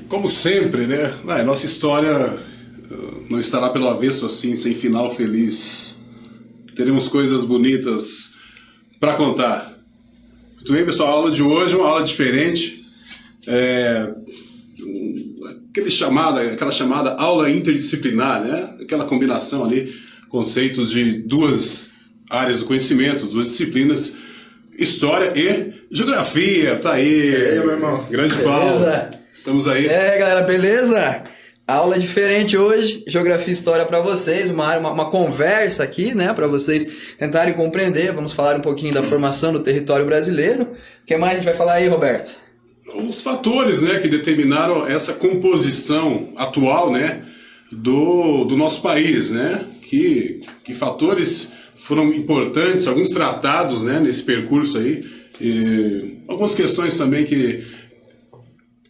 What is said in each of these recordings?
Como sempre, né? Nossa história não estará pelo avesso assim, sem final feliz. Teremos coisas bonitas para contar. Muito bem, pessoal, a aula de hoje é uma aula diferente. Aquela chamada aula interdisciplinar, né? Aquela combinação ali, conceitos de duas áreas do conhecimento, duas disciplinas, História e Geografia. Tá aí, e aí, meu irmão? Grande Paulo. Estamos aí. Galera, beleza? Aula diferente hoje, Geografia e História para vocês, uma conversa aqui, né, para vocês tentarem compreender. Vamos falar um pouquinho da formação do território brasileiro. O que mais a gente vai falar aí, Roberto? Os fatores, né, que determinaram essa composição atual, né, do nosso país, né? Que fatores foram importantes, alguns tratados, né, nesse percurso aí, e algumas questões também que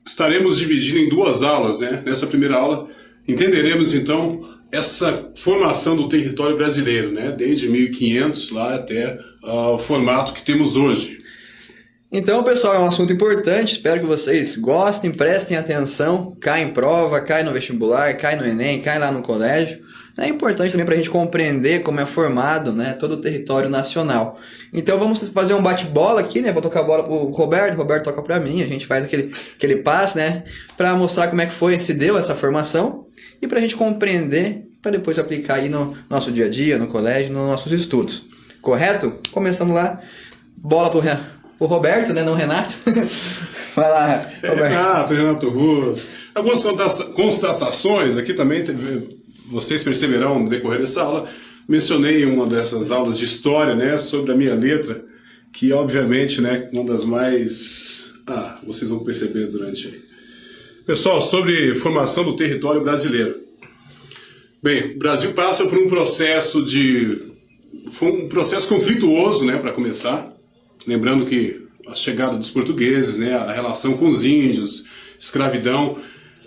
estaremos dividindo em duas aulas, né? Nessa primeira aula entenderemos então essa formação do território brasileiro, né? Desde 1500 lá até o formato que temos hoje. Então, pessoal, é um assunto importante, espero que vocês gostem, prestem atenção, cai em prova, cai no vestibular, cai no Enem, cai lá no colégio. É importante também para a gente compreender como é formado, né, todo o território nacional. Então vamos fazer um bate-bola aqui, né? Vou tocar a bola pro Roberto, o Roberto toca para mim, a gente faz aquele passe, né? Para mostrar como é que se deu essa formação e para a gente compreender, para depois aplicar aí no nosso dia a dia, no colégio, nos nossos estudos. Correto? Começando lá, bola pro Roberto, né? Não Renato. Vai lá, Roberto. Renato Russo. Algumas constatações aqui também, vocês perceberão no decorrer dessa aula. Mencionei em uma dessas aulas de história, né, sobre a minha letra, que obviamente, né, uma das mais... vocês vão perceber durante aí. Pessoal, sobre formação do território brasileiro. Bem, o Brasil passa por um processo conflituoso, né, para começar. Lembrando que a chegada dos portugueses, né, a relação com os índios, escravidão,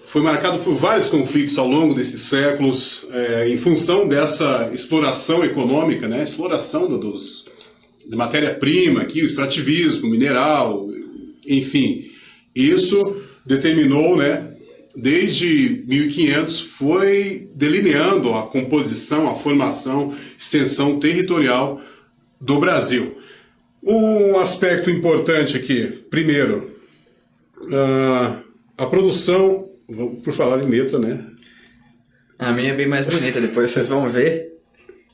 foi marcado por vários conflitos ao longo desses séculos, em função dessa exploração econômica, né, exploração de matéria-prima, aqui, o extrativismo, mineral, enfim. Isso determinou, né, desde 1500, foi delineando a composição, a formação, extensão territorial do Brasil. Um aspecto importante aqui, primeiro, a produção, por falar em letra, né? A minha é bem mais bonita, depois vocês vão ver.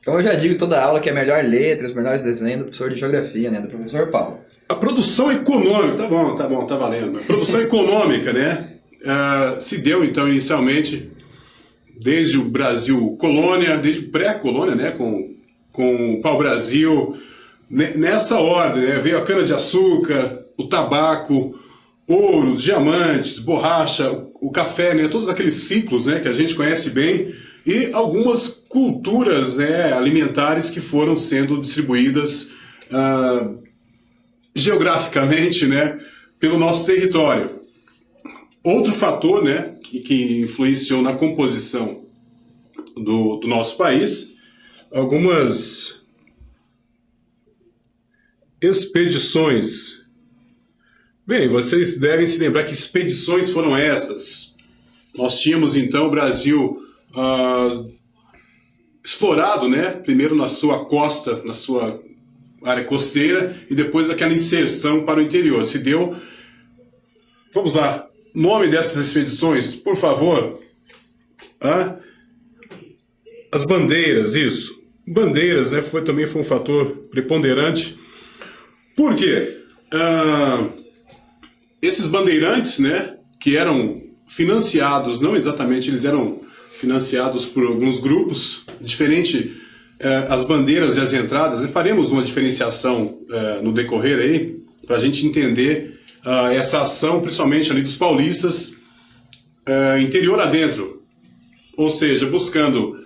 Como eu já digo toda aula que é melhor letra, os melhores desenhos do professor de Geografia, né? Do professor Paulo. A produção econômica, tá valendo. A produção econômica, né? Se deu, então, inicialmente, desde o Brasil colônia, desde pré-colônia, né? Com o pau-brasil. Nessa ordem, né, veio a cana-de-açúcar, o tabaco, ouro, diamantes, borracha, o café, né, todos aqueles ciclos, né, que a gente conhece bem, e algumas culturas, né, alimentares que foram sendo distribuídas geograficamente, né, pelo nosso território. Outro fator, né, que influenciou na composição do nosso país, algumas expedições. Bem, vocês devem se lembrar que expedições foram essas. Nós tínhamos então o Brasil explorado, né? Primeiro na sua costa, na sua área costeira, e depois aquela inserção para o interior. Se deu. Vamos lá. Nome dessas expedições, por favor. As bandeiras, isso. Bandeiras, né? Também foi um fator preponderante. Por quê? Esses bandeirantes, né, que eram financiados, não exatamente, eles eram financiados por alguns grupos, diferente as bandeiras e as entradas, né, faremos uma diferenciação no decorrer aí, para a gente entender essa ação, principalmente ali dos paulistas, interior adentro, ou seja, buscando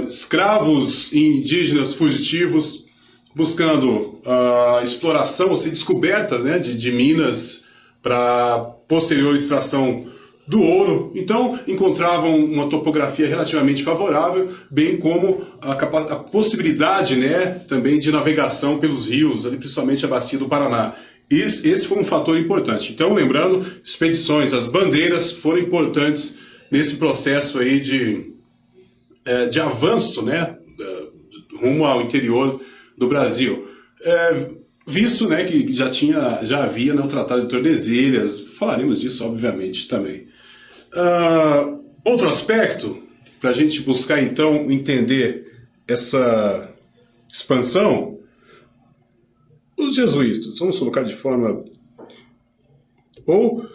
escravos indígenas fugitivos, buscando a exploração, ou seja, descoberta, né, de minas para posterior extração do ouro. Então, encontravam uma topografia relativamente favorável, bem como a possibilidade, né, também de navegação pelos rios, ali, principalmente a bacia do Paraná. esse foi um fator importante. Então, lembrando, expedições, as bandeiras foram importantes nesse processo aí de avanço, né, rumo ao interior do Brasil. Visto, né, que já havia, né, o Tratado de Tordesilhas, falaremos disso, obviamente, também. Outro aspecto, para a gente buscar, então, entender essa expansão, os jesuítas, vamos colocar de forma... ou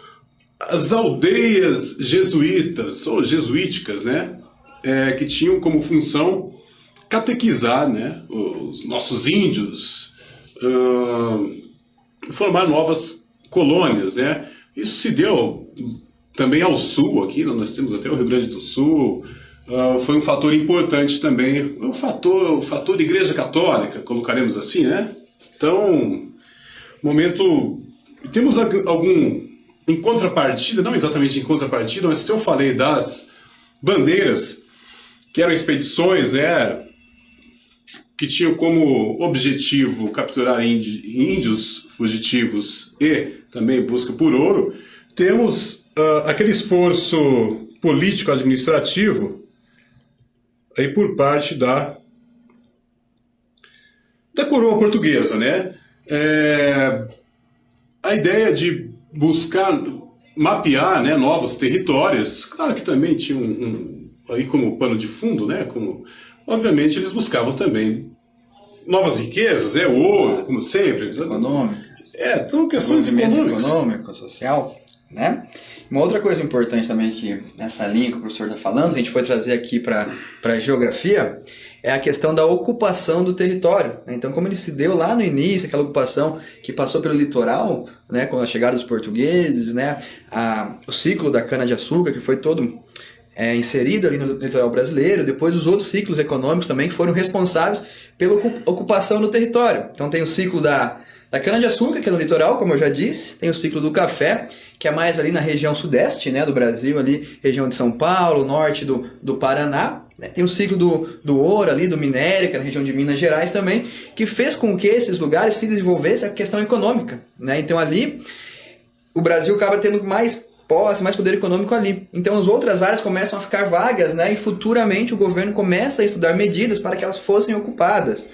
as aldeias jesuítas, ou jesuíticas, né, que tinham como função catequizar, né, os nossos índios, formar novas colônias, né. Isso se deu também ao sul, aqui nós temos até o Rio Grande do Sul, foi um fator importante também, o fator Igreja Católica, colocaremos assim, né. Então, momento... Temos algum... Em contrapartida, não exatamente em contrapartida, mas se eu falei das bandeiras, que eram expedições, né, que tinham como objetivo capturar índios fugitivos e também busca por ouro, temos aquele esforço político-administrativo aí por parte da coroa portuguesa, né? A ideia de buscar mapear, né, novos territórios, claro que também tinha aí como pano de fundo, né, obviamente eles buscavam também novas riquezas, ouro, como sempre. Econômico. São questões econômicas. Econômico, social, né? Uma outra coisa importante também que nessa linha que o professor está falando, a gente foi trazer aqui para a geografia, é a questão da ocupação do território. Então, como ele se deu lá no início, aquela ocupação que passou pelo litoral, né, com a chegada dos portugueses, né, o ciclo da cana-de-açúcar, que foi todo inserido ali no litoral brasileiro, depois os outros ciclos econômicos também que foram responsáveis pela ocupação do território. Então, tem o ciclo da cana-de-açúcar, que é no litoral, como eu já disse, tem o ciclo do café, que é mais ali na região sudeste, né, do Brasil, ali, região de São Paulo, norte do Paraná, né? Tem o ciclo do ouro ali, do minério, que é na região de Minas Gerais também, que fez com que esses lugares se desenvolvessem a questão econômica, né? Então ali, o Brasil acaba tendo mais posse, mais poder econômico ali. Então as outras áreas começam a ficar vagas, né? E futuramente o governo começa a estudar medidas para que elas fossem ocupadas,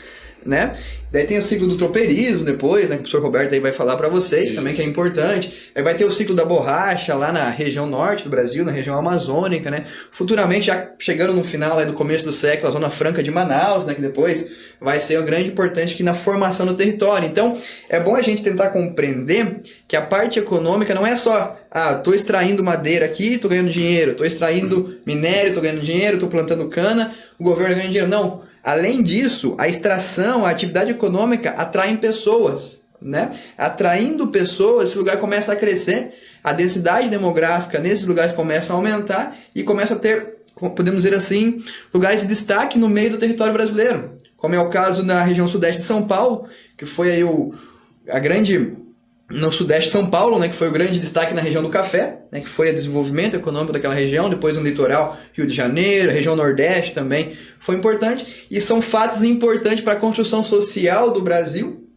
né? Daí tem o ciclo do tropeirismo depois, né, que o professor Roberto aí vai falar para vocês. Isso. Também, que é importante. Aí vai ter o ciclo da borracha lá na região norte do Brasil, na região amazônica, né? Futuramente, já chegando no final aí do começo do século, a Zona Franca de Manaus, né, que depois vai ser uma grande importante aqui na formação do território. Então, é bom a gente tentar compreender que a parte econômica não é só, tô extraindo madeira aqui, tô ganhando dinheiro, tô extraindo minério, tô ganhando dinheiro, tô plantando cana, o governo ganha dinheiro. Não. Além disso, a extração, a atividade econômica atraem pessoas, né? Atraindo pessoas, esse lugar começa a crescer, a densidade demográfica nesses lugares começa a aumentar e começa a ter, podemos dizer assim, lugares de destaque no meio do território brasileiro, como é o caso na região sudeste de São Paulo, que foi aí no sudeste de São Paulo, né, que foi o grande destaque na região do café, né, que foi o desenvolvimento econômico daquela região, depois no litoral, Rio de Janeiro, a região nordeste também foi importante, e são fatos importantes para a construção social do Brasil,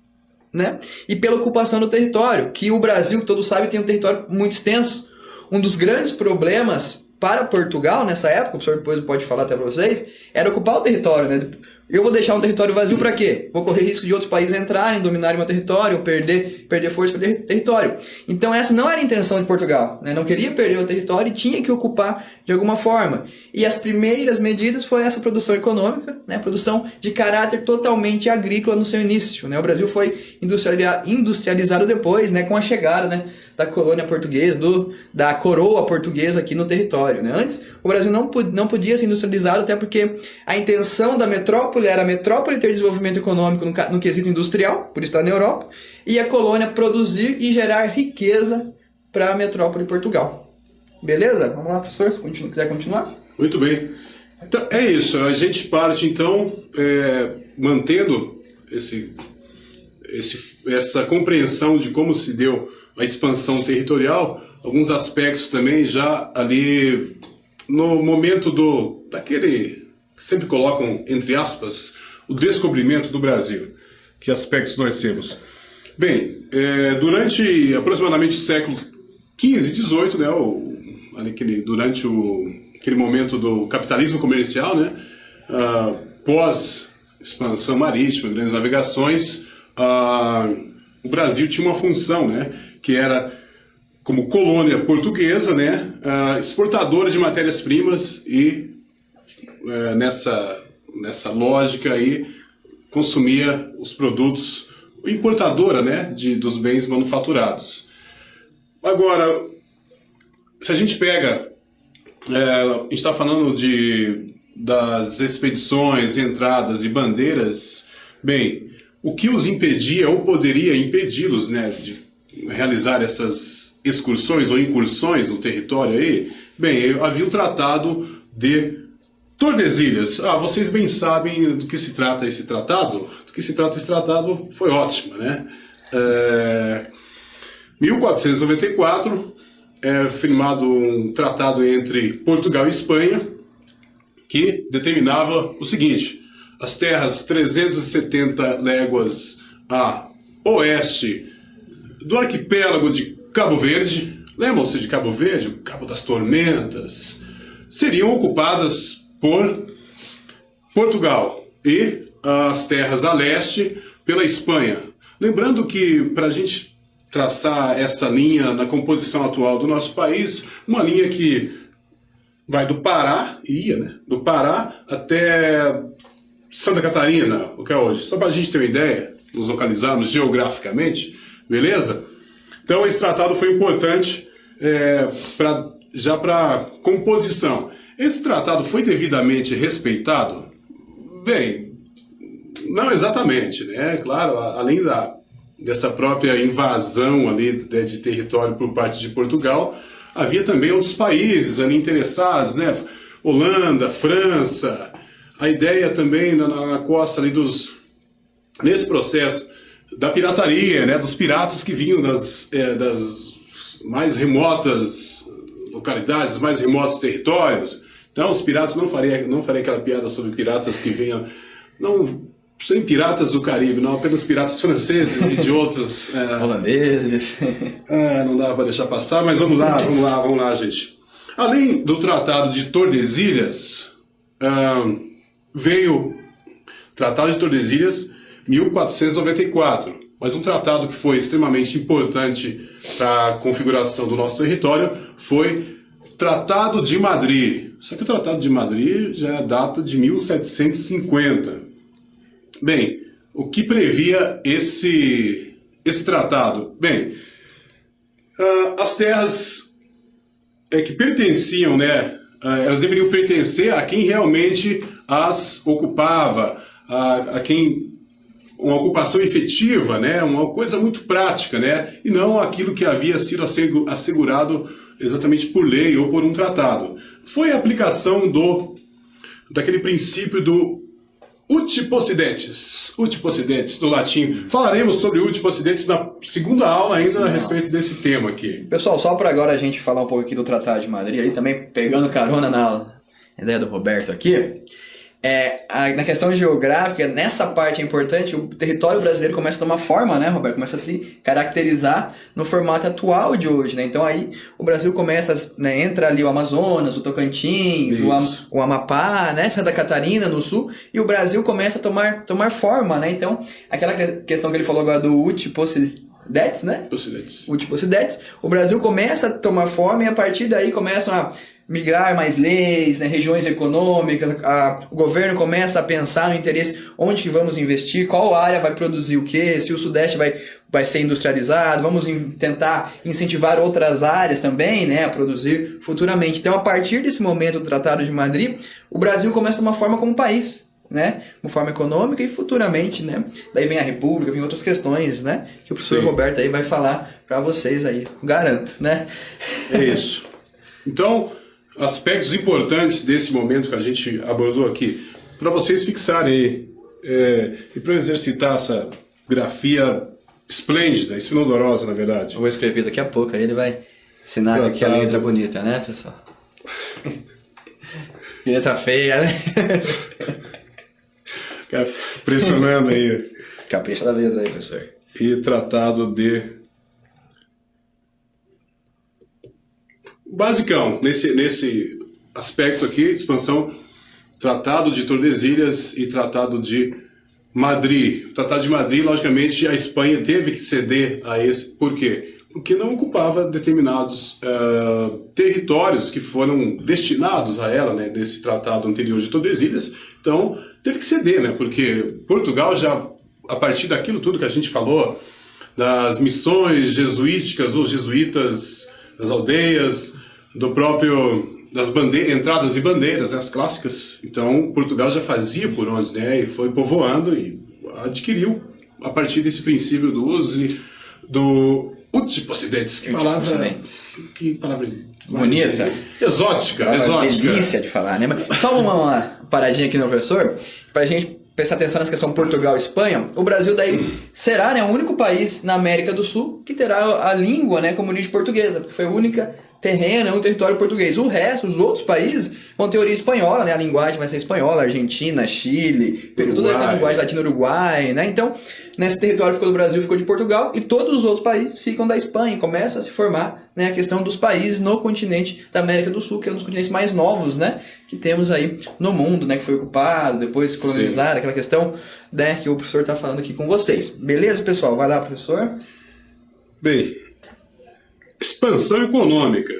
né, e pela ocupação do território, que o Brasil, que todos sabem, tem um território muito extenso. Um dos grandes problemas para Portugal nessa época, o professor depois pode falar até para vocês, era ocupar o território, né? Eu vou deixar um território vazio para quê? Vou correr risco de outros países entrarem, dominarem meu território, perder força, perder território. Então essa não era a intenção de Portugal, né? Não queria perder o território e tinha que ocupar de alguma forma. E as primeiras medidas foi essa produção econômica, né? Produção de caráter totalmente agrícola no seu início, né? O Brasil foi industrializado depois, né? Com a chegada, né, da colônia portuguesa, da coroa portuguesa aqui no território, né? Antes, o Brasil não podia ser industrializado, até porque a intenção da metrópole era a metrópole ter desenvolvimento econômico no quesito industrial, por estar na Europa, e a colônia produzir e gerar riqueza para a metrópole Portugal. Beleza? Vamos lá, professor, se quiser continuar. Muito bem. Então, é isso. A gente parte, então, mantendo essa compreensão de como se deu a expansão territorial, alguns aspectos também já ali no momento daquele que sempre colocam, entre aspas, o descobrimento do Brasil. Que aspectos nós temos? Bem, durante aproximadamente os séculos XV e XVIII, né, durante aquele momento do capitalismo comercial, né, pós-expansão marítima, grandes navegações, o Brasil tinha uma função, né, que era, como colônia portuguesa, né, exportadora de matérias-primas e, nessa lógica aí, consumia os produtos, importadora, né, dos bens manufaturados. Agora, se a gente pega, a gente está falando das expedições, entradas e bandeiras, bem, o que os impedia ou poderia impedi-los, né, de realizar essas excursões ou incursões no território aí? Bem, havia o Tratado de Tordesilhas. Vocês bem sabem do que se trata esse tratado? Do que se trata esse tratado foi ótimo, né? 1494, firmado um tratado entre Portugal e Espanha, que determinava o seguinte: as terras 370 léguas a oeste do arquipélago de Cabo Verde, lembram-se de Cabo Verde, o Cabo das Tormentas, seriam ocupadas por Portugal e as terras a leste pela Espanha. Lembrando que, para a gente traçar essa linha na composição atual do nosso país, uma linha que vai do Pará, né, do Pará até Santa Catarina, o que é hoje, só para a gente ter uma ideia, nos localizarmos geograficamente, beleza? Então esse tratado foi importante já para composição. Esse tratado foi devidamente respeitado? Bem, não exatamente, né? Claro, além dessa própria invasão ali de território por parte de Portugal, havia também outros países ali interessados, né? Holanda, França. A ideia também na costa ali nesse processo da pirataria, né? Dos piratas que vinham das mais remotas localidades, mais remotos territórios. Então, os piratas, não faria aquela piada sobre piratas que vinham, não sem piratas do Caribe, não apenas piratas franceses e de outros holandeses. Não dá para deixar passar, mas vamos lá, gente. Além do Tratado de Tordesilhas, veio o Tratado de Tordesilhas 1494, mas um tratado que foi extremamente importante para a configuração do nosso território foi o Tratado de Madrid. Só que o Tratado de Madrid já data de 1750. Bem, o que previa esse tratado? Bem, as terras que pertenciam, né, elas deveriam pertencer a quem realmente as ocupava, a quem uma ocupação efetiva, né, uma coisa muito prática, né, e não aquilo que havia sido assegurado exatamente por lei ou por um tratado. Foi a aplicação daquele princípio do uti possidetis do latim. Falaremos sobre uti possidetis na segunda aula ainda a respeito desse tema aqui. Pessoal, só para agora a gente falar um pouco aqui do Tratado de Madrid, aí também pegando carona na ideia do Roberto aqui, na questão geográfica, nessa parte é importante, o território brasileiro começa a tomar forma, né, Roberto? Começa a se caracterizar no formato atual de hoje, né? Então aí o Brasil começa, né, entra ali o Amazonas, o Tocantins, o Amapá, né, Santa Catarina no sul, e o Brasil começa a tomar forma, né? Então, aquela questão que ele falou agora do uti possidetis, né? Uti possidetis, o Brasil começa a tomar forma e a partir daí começam a migrar mais leis, né, regiões econômicas, o governo começa a pensar no interesse, onde que vamos investir, qual área vai produzir o quê, se o Sudeste vai ser industrializado, vamos tentar incentivar outras áreas também, né, a produzir futuramente. Então, a partir desse momento do Tratado de Madrid, o Brasil começa a tomar forma como país, né, uma forma econômica e futuramente, né, daí vem a República, vem outras questões, né, que o professor Roberto aí vai falar para vocês aí, garanto, né. É isso. Então, aspectos importantes desse momento que a gente abordou aqui, para vocês fixarem aí, e para eu exercitar essa grafia esplêndida, esplendorosa, na verdade. Eu vou escrever daqui a pouco, aí ele vai ensinar aqui a letra bonita, né, pessoal? Que letra feia, né? Pressionando aí. Capricha da letra aí, professor. e Tratado de... Basicão, nesse aspecto aqui, de expansão, Tratado de Tordesilhas e Tratado de Madrid. O Tratado de Madrid, logicamente, a Espanha teve que ceder a esse. Por quê? Porque não ocupava determinados territórios que foram destinados a ela, né, desse tratado anterior de Tordesilhas. Então, teve que ceder, né, porque Portugal já, a partir daquilo tudo que a gente falou, das missões jesuíticas ou jesuítas, das aldeias, do próprio, das entradas e bandeiras, né, as clássicas. Então, Portugal já fazia por onde, né, e foi povoando e adquiriu, a partir desse princípio do uso do uti possidetis. Que palavra bonita. Exótica. Delícia de falar, né? Mas só uma paradinha aqui no professor, pra gente prestar atenção nessa questão Portugal e Espanha. O Brasil daí será, né, o único país na América do Sul que terá a língua, né, como origem portuguesa, porque foi a única terreno, é um território português. O resto, os outros países, vão ter origem espanhola, né? A linguagem vai ser espanhola, Argentina, Chile, Peru, toda a linguagem latina, Uruguai, né? Então, nesse território ficou do Brasil, ficou de Portugal, e todos os outros países ficam da Espanha. Começa a se formar, né, a questão dos países no continente da América do Sul, que é um dos continentes mais novos, né, que temos aí no mundo, né, que foi ocupado, depois colonizado, sim, aquela questão, né, que o professor está falando aqui com vocês. Beleza, pessoal? Vai lá, professor. Bem, expansão econômica.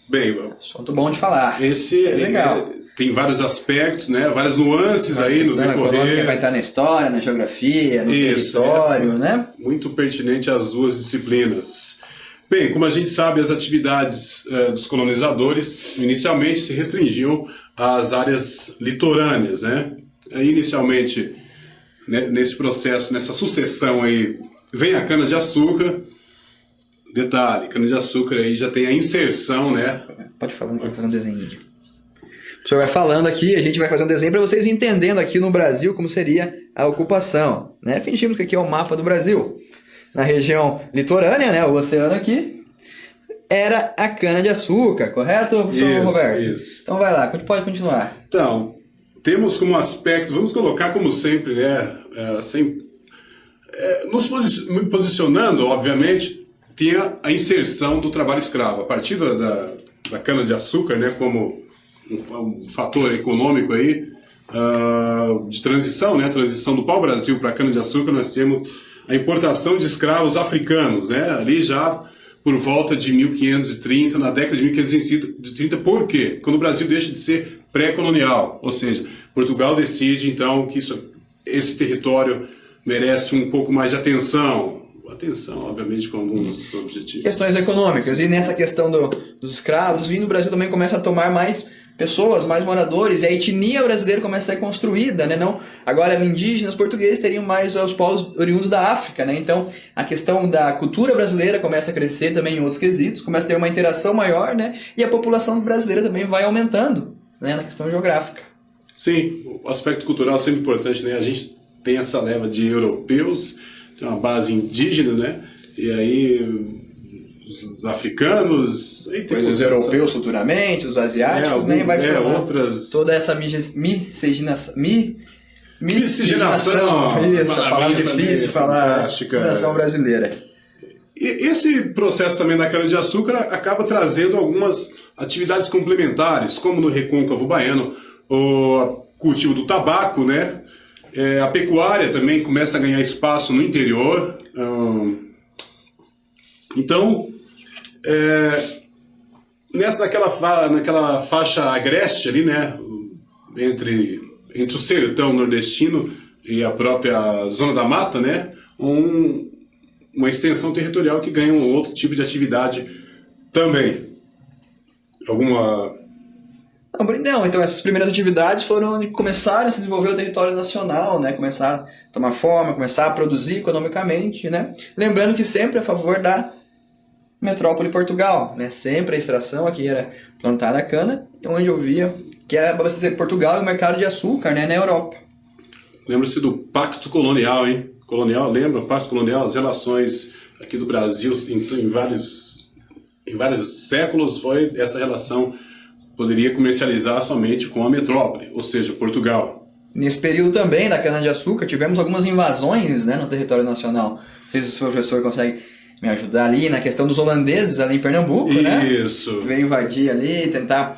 Bem, assunto bom de falar. Esse é legal. Tem vários aspectos, né? Várias nuances aí no decorrer. Vai estar na história, na geografia, no território, né? Muito pertinente às duas disciplinas. Bem, como a gente sabe, as atividades dos colonizadores inicialmente se restringiam às áreas litorâneas, né? Inicialmente, né, nesse processo, nessa sucessão aí, vem a cana-de-açúcar. Detalhe, cana-de-açúcar aí já tem a inserção, né? Pode falar, eu vou fazer um desenho. O senhor vai falando aqui, a gente vai fazer um desenho para vocês entendendo aqui no Brasil como seria a ocupação, né? Fingimos que aqui é o mapa do Brasil. Na região litorânea, né, o oceano aqui, era a cana-de-açúcar, correto, professor Roberto? Isso. Então vai lá, pode continuar. Então, temos como aspecto, vamos colocar como sempre, né, nos posicionando, obviamente, tinha a inserção do trabalho escravo. A partir da cana-de-açúcar, né, como um fator econômico aí, de transição, né, a transição do pau-brasil para a cana-de-açúcar, nós temos a importação de escravos africanos, né, ali já por volta de 1530, na década de 1530. Por quê? Quando o Brasil deixa de ser pré-colonial, ou seja, Portugal decide então que esse território merece um pouco mais de atenção, obviamente, com alguns objetivos. Questões econômicas. E nessa questão dos escravos, vindo do Brasil também começa a tomar mais pessoas, mais moradores, e a etnia brasileira começa a ser construída, né? Não, agora, indígenas portugueses teriam mais os povos oriundos da África, né? Então, a questão da cultura brasileira começa a crescer também em outros quesitos, começa a ter uma interação maior, né? E a população brasileira também vai aumentando, né? Na questão geográfica. Sim, o aspecto cultural é sempre importante, né? A gente tem essa leva de europeus, tem uma base indígena, né? E aí os africanos, aí tem os europeus futuramente, os asiáticos, né? Vai formando outras... toda essa miscigenação. Miscigenação. Isso, a palavra difícil de falar. Miscigenação brasileira. E esse processo também da cana-de-açúcar acaba trazendo algumas atividades complementares, como no recôncavo baiano, o cultivo do tabaco, né? A pecuária também começa a ganhar espaço no interior. Então, naquela faixa agreste ali, né, entre o sertão nordestino e a própria zona da mata, né, uma extensão territorial que ganha um outro tipo de atividade também. Não, então essas primeiras atividades foram onde começaram a se desenvolver o território nacional, né? Começar a tomar forma, começar a produzir economicamente, né? Lembrando que sempre a favor da metrópole Portugal, né? Sempre a extração aqui era plantada a cana, onde eu via que era para dizer Portugal e o mercado de açúcar, né? Na Europa. Lembra-se do Pacto Colonial, hein? Lembra? O Pacto Colonial, as relações aqui do Brasil em vários séculos foi essa relação. Poderia comercializar somente com a metrópole, ou seja, Portugal. Nesse período também da cana-de-açúcar, tivemos algumas invasões, né, no território nacional. sei se o professor consegue me ajudar ali na questão dos holandeses ali em Pernambuco, né? Isso. Veio invadir ali, tentar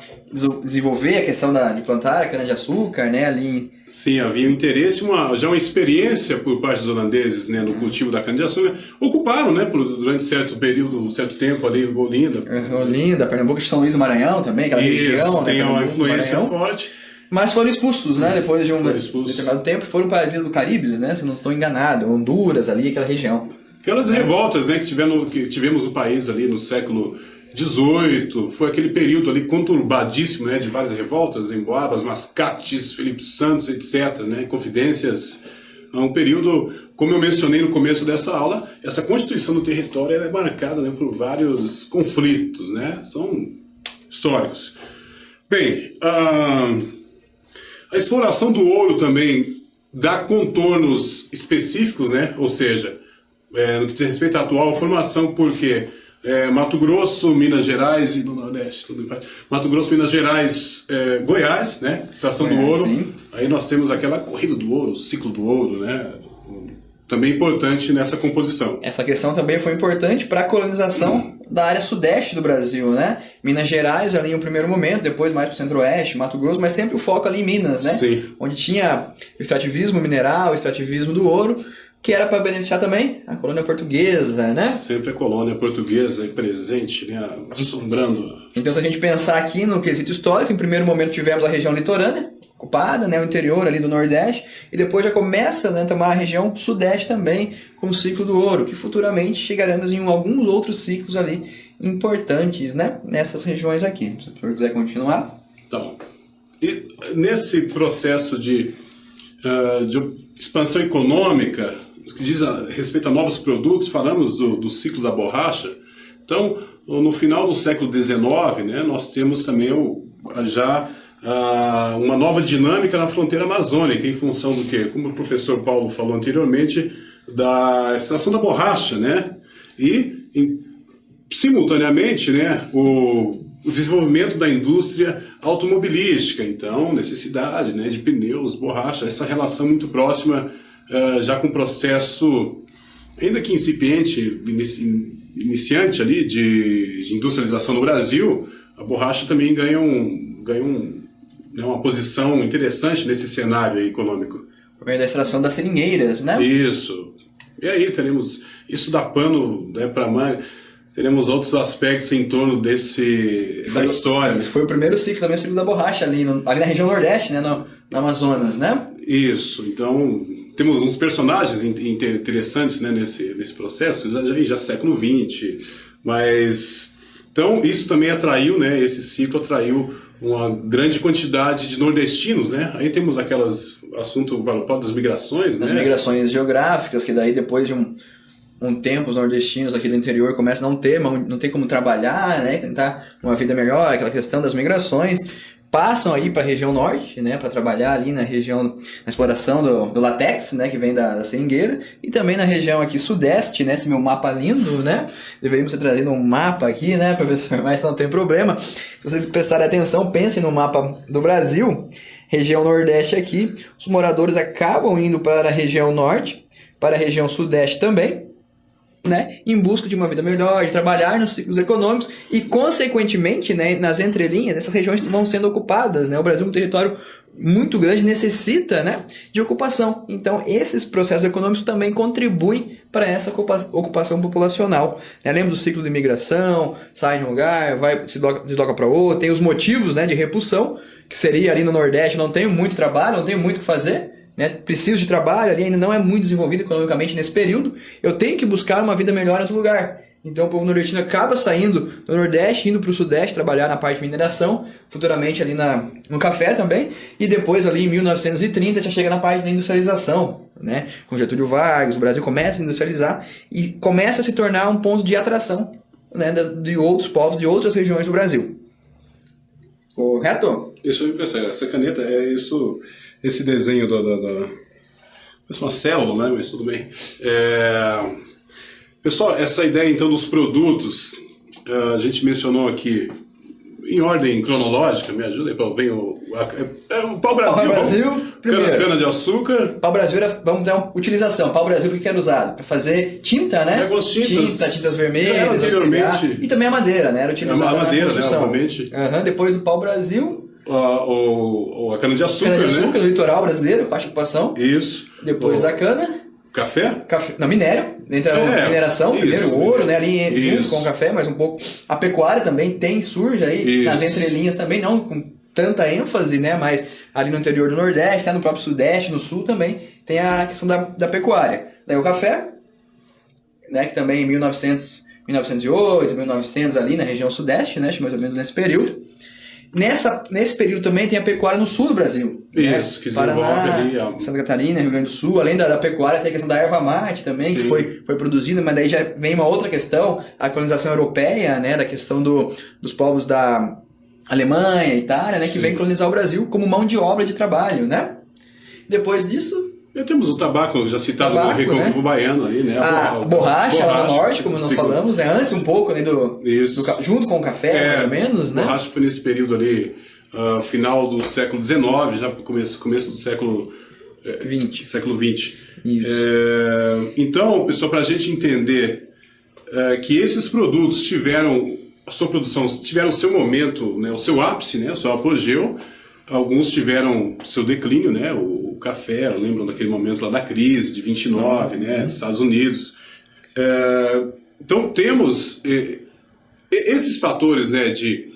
desenvolver a questão de plantar a cana-de-açúcar, né? Ali. Sim, havia um interesse, já uma experiência por parte dos holandeses, né, no cultivo da cana-de-açúcar. Ocuparam, né, durante certo período, certo tempo ali, Olinda. Olinda, Pernambuco, São Luís do Maranhão também, aquela região, tem né? uma influência forte. Mas foram expulsos, né? Depois de um determinado tempo, foram para as Ilhas do Caribe, né? Se não estou enganado, Honduras ali, aquela região. Aquelas revoltas, né, que tivemos no país ali no século XVIII, foi aquele período ali conturbadíssimo, né, de várias revoltas, Emboabas, Mascates, Felipe Santos, etc., né, Confidências. É um período, como eu mencionei no começo dessa aula, essa constituição do território ela é marcada, né, por vários conflitos, né, são históricos. Bem, a exploração do ouro também dá contornos específicos, né, ou seja, no que diz respeito à atual formação, porque Mato Grosso, Minas Gerais e no Nordeste, tudo em parte. Mato Grosso, Minas Gerais, Goiás, né? Extração do ouro. Sim. Aí nós temos aquela corrida do ouro, o ciclo do ouro, né? Também importante nessa composição. Essa questão também foi importante para a colonização da área sudeste do Brasil, né? Minas Gerais ali em um primeiro momento, depois mais para o centro-oeste, Mato Grosso, mas sempre o foco ali em Minas, né? Sim. Onde tinha o extrativismo mineral, o extrativismo do ouro, que era para beneficiar também a colônia portuguesa, né? Sempre a colônia portuguesa aí presente, né? Assombrando. Então, se a gente pensar aqui no quesito histórico, em primeiro momento tivemos a região litorânea, ocupada, né? O interior ali do Nordeste, e depois já começa, né, a tomar a região Sudeste também, com o ciclo do ouro, que futuramente chegaremos em alguns outros ciclos ali importantes, né? Nessas regiões aqui. Se o senhor quiser continuar. Tá bom. E nesse processo de expansão econômica, que diz a respeito a novos produtos, falamos do ciclo da borracha. Então, no final do século XIX, né, nós temos também uma nova dinâmica na fronteira amazônica, em função do quê? Como o professor Paulo falou anteriormente, da extração da borracha, né? E, simultaneamente, né, o desenvolvimento da indústria automobilística, então, necessidade, né, de pneus, borracha, essa relação muito próxima, já com o processo, ainda que incipiente, iniciante ali, de industrialização no Brasil, a borracha também ganha uma posição interessante nesse cenário aí econômico. Por meio da extração das seringueiras, né? Isso. E aí teremos, isso dá pano, né, para mais... Teremos outros aspectos em torno da história. Esse foi o primeiro ciclo também, o ciclo da borracha ali na região Nordeste, né, no Amazonas, né? Isso, então temos uns personagens interessantes, né, nesse processo, já século XX, mas... Então isso também atraiu, né, esse ciclo atraiu uma grande quantidade de nordestinos, né? Aí temos assunto das migrações, as migrações geográficas, que daí depois de um tempo os nordestinos aqui do interior começam a não ter como trabalhar, né, tentar uma vida melhor, aquela questão das migrações, passam aí para a região norte, né, para trabalhar ali na exploração do látex, né, que vem da seringueira, e também na região aqui sudeste, né, esse meu mapa lindo, né, deveríamos ter trazido um mapa aqui, né, professor, mas não tem problema. Se vocês prestarem atenção, pensem no mapa do Brasil, região nordeste aqui, os moradores acabam indo para a região norte, para a região sudeste também, né, em busca de uma vida melhor, de trabalhar nos ciclos econômicos e, consequentemente, né, nas entrelinhas, essas regiões vão sendo ocupadas, né, o Brasil é um território muito grande, necessita, né, de ocupação. Então, esses processos econômicos também contribuem para essa ocupação populacional. Né? Lembra do ciclo de imigração, sai de um lugar, se desloca para outro, tem os motivos, né, de repulsão, que seria ali no Nordeste, não tenho muito trabalho, não tenho muito o que fazer, né? Preciso de trabalho, ali ainda não é muito desenvolvido economicamente nesse período, eu tenho que buscar uma vida melhor em outro lugar. Então o povo nordestino acaba saindo do Nordeste, indo para o Sudeste, trabalhar na parte de mineração, futuramente ali no café também, e depois ali em 1930 já chega na parte da industrialização, né? Com Getúlio Vargas, o Brasil começa a industrializar e começa a se tornar um ponto de atração, né, de outros povos, de outras regiões do Brasil. Correto? Isso eu impressão, essa caneta é isso... Esse desenho parece uma célula, né? Mas tudo bem. Pessoal, essa ideia então dos produtos, a gente mencionou aqui em ordem cronológica, me ajuda aí, vem o pau-brasil. Primeiro, cana-de-açúcar. pau-brasil era, vamos dar uma utilização. Pau-brasil, por que era usado? Para fazer tinta, né? Algumas tintas. Tintas vermelhas, anteriormente. E também a madeira, né? Era utilizada A madeira, na construção. né? Obviamente. Depois o pau-brasil. A cana-de-açúcar, Cana-de-açúcar, né? no litoral brasileiro, faixa de ocupação. Isso. Depois da cana. Café? Não, minério. Entra a mineração, isso, primeiro o ouro, né? Ali junto isso. com o café, mas um pouco. A pecuária também surge aí, nas entrelinhas também, não com tanta ênfase, né? Mas ali no interior do Nordeste, no próprio Sudeste, no Sul também, tem a questão da pecuária. Daí o café, né? Que também em 1908, 1900 ali na região Sudeste, né? Mais ou menos nesse período. Nesse período também tem a pecuária no sul do Brasil. Isso, né? que desenvolve Paraná, ali. Santa Catarina, Rio Grande do Sul. Além da pecuária, tem a questão da erva mate também, Sim. que foi produzida, mas daí já vem uma outra questão, a colonização europeia, né? Da questão dos povos da Alemanha, Itália, né? Que vem colonizar o Brasil como mão de obra de trabalho, né? Depois disso... E temos o tabaco, já citado no Recôncavo Baiano ali, né? A borracha lá no norte, como nós falamos, né? Antes um pouco, né? Junto com o café, mais ou menos, né? A borracha foi nesse período ali, final do século XIX, já começo do século XX. Então, pessoal, para a gente entender que esses produtos tiveram a sua produção, tiveram o seu momento, né? O seu ápice, né? O seu apogeu. Alguns tiveram seu declínio, né? O café, lembram daquele momento lá da crise de 29, né? Nos Estados Unidos. Então temos esses fatores, né? De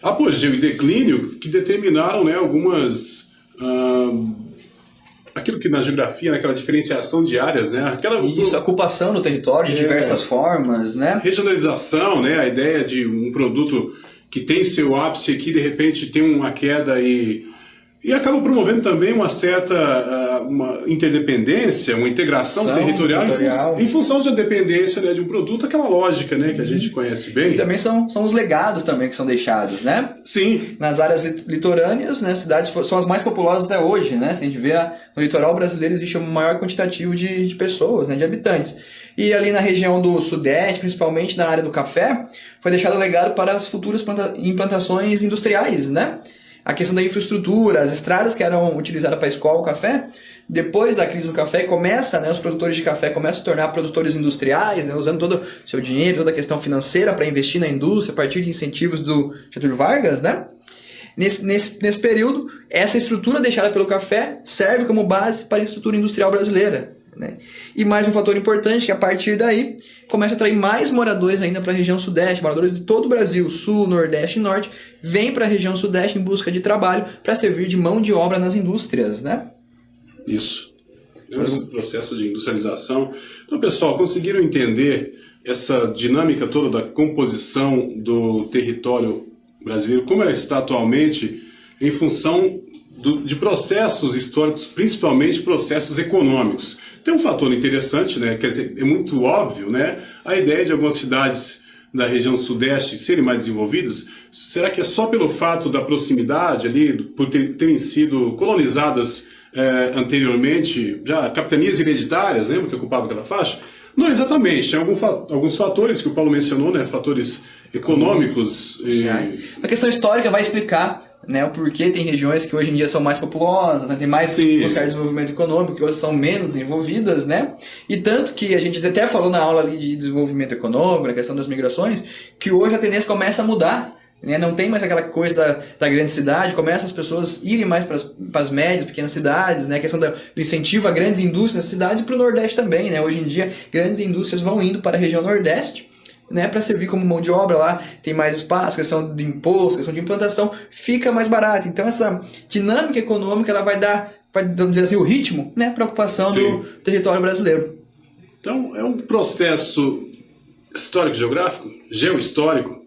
apogeu e declínio que determinaram, né? Algumas aquilo que na geografia, naquela diferenciação de áreas, né? Isso, ocupação no território de diversas formas, né? Regionalização, né? A ideia de um produto que tem seu ápice aqui, de repente tem uma queda e acaba promovendo também uma certa uma interdependência, uma integração territorial em função da dependência, né, de um produto, aquela lógica, né, que a gente conhece bem. E também são os legados também que são deixados, né? Sim. Nas áreas litorâneas, né, cidades são as mais populosas até hoje, né? Se a gente vê no litoral brasileiro existe um maior quantitativo de pessoas, né, de habitantes. E ali na região do Sudeste, principalmente na área do café, foi deixado legado para as futuras implantações industriais, né? A questão da infraestrutura, as estradas que eram utilizadas para escoar o café, depois da crise do café, os produtores de café começam a se tornar produtores industriais, né? Usando todo o seu dinheiro, toda a questão financeira para investir na indústria, a partir de incentivos do Getúlio Vargas, né? Nesse período, essa estrutura deixada pelo café serve como base para a estrutura industrial brasileira. Né? E mais um fator importante, que a partir daí começa a atrair mais moradores ainda para a região Sudeste, moradores de todo o Brasil, Sul, Nordeste e Norte, vêm para a região Sudeste em busca de trabalho para servir de mão de obra nas indústrias, né? Isso. Esse processo de industrialização. Então, pessoal, conseguiram entender essa dinâmica toda da composição do território brasileiro, como ela está atualmente, em função de processos históricos, principalmente processos econômicos. Tem um fator interessante, né? Quer dizer, é muito óbvio, né? A ideia de algumas cidades da região sudeste serem mais desenvolvidas, será que é só pelo fato da proximidade ali, por terem sido colonizadas anteriormente, já capitanias hereditárias, lembra que ocupavam aquela faixa? Não exatamente, tem alguns fatores que o Paulo mencionou, né? Fatores econômicos. A questão histórica vai explicar, né, o porquê tem regiões que hoje em dia são mais populosas, né, tem mais um certo desenvolvimento econômico, que hoje são menos desenvolvidas, né? E tanto que a gente até falou na aula ali de desenvolvimento econômico, na questão das migrações, que hoje a tendência começa a mudar. Né? Não tem mais aquela coisa da grande cidade, começam as pessoas irem mais para as médias, pequenas cidades, né? A questão do incentivo a grandes indústrias nas cidades e para o Nordeste também, né? Hoje em dia, grandes indústrias vão indo para a região Nordeste, né, para servir como mão de obra lá, tem mais espaço, questão de imposto, questão de implantação, fica mais barato. Então essa dinâmica econômica ela vai vamos dizer assim, o ritmo, né, para a ocupação do território brasileiro. Então é um processo histórico-geográfico, geohistórico,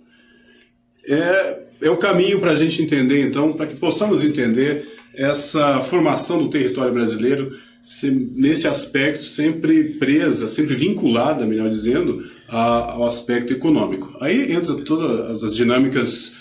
é o caminho para a gente entender, então, para que possamos entender essa formação do território brasileiro, nesse aspecto sempre presa, sempre vinculada, melhor dizendo, ao aspecto econômico. Aí entra todas as dinâmicas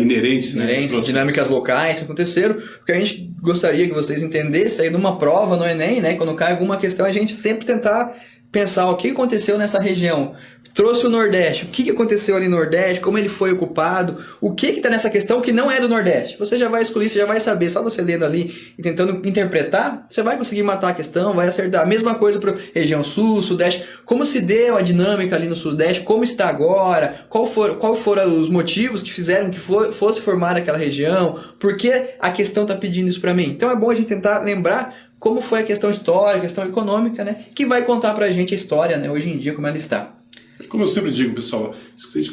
inerentes, né, dinâmicas locais que aconteceram. O que a gente gostaria que vocês entendessem aí numa prova no Enem, né, quando cai alguma questão, a gente sempre tentar pensar o que aconteceu nessa região. trouxe o Nordeste. O que aconteceu ali no Nordeste? Como ele foi ocupado? O que está nessa questão que não é do Nordeste? Você já vai excluir, você já vai saber. Só você lendo ali e tentando interpretar, você vai conseguir matar a questão, vai acertar. A mesma coisa para região Sul, Sudeste. Como se deu a dinâmica ali no Sudeste? Como está agora? Qual foram os motivos que fizeram que fosse formada aquela região? Por que a questão está pedindo isso para mim? Então é bom a gente tentar lembrar como foi a questão histórica, a questão econômica, né? Que vai contar pra gente a história, né? Hoje em dia, como ela está. Como eu sempre digo, pessoal, se a gente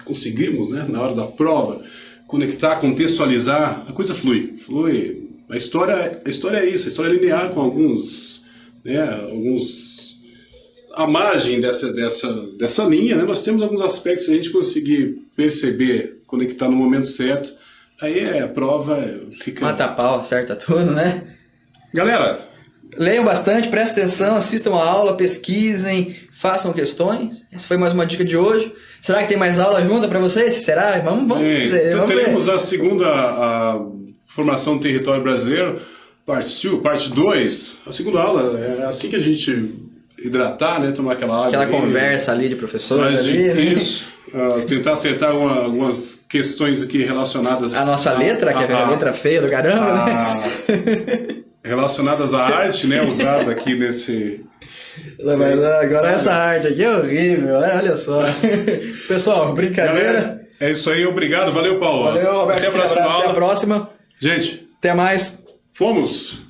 conseguirmos, né, na hora da prova, conectar, contextualizar, a coisa flui. A história é isso, a história é linear com alguns à margem dessa linha, né, nós temos alguns aspectos que a gente conseguir perceber, conectar no momento certo, aí a prova fica... Mata pau, acerta tudo, né? Galera, leiam bastante, prestem atenção, assistam a aula, pesquisem, façam questões. Essa foi mais uma dica de hoje. Será que tem mais aula junta para vocês? Será? Vamos dizer. Então vamos teremos ver. a segunda formação do território brasileiro, parte 2. A segunda aula é assim que a gente hidratar, né? Tomar aquela água. Aquela conversa ali de professor. Isso. Tentar acertar algumas questões aqui relacionadas... A nossa letra, que é a letra feia do caramba, né? Relacionadas à arte, né? Usada aqui nesse... Mas agora essa arte aqui é horrível, olha só. Pessoal, brincadeira. Galera, é isso aí, obrigado. Valeu, Paulo. Valeu, Roberto. Até a próxima aula. Até a próxima. Gente, Até mais. fomos!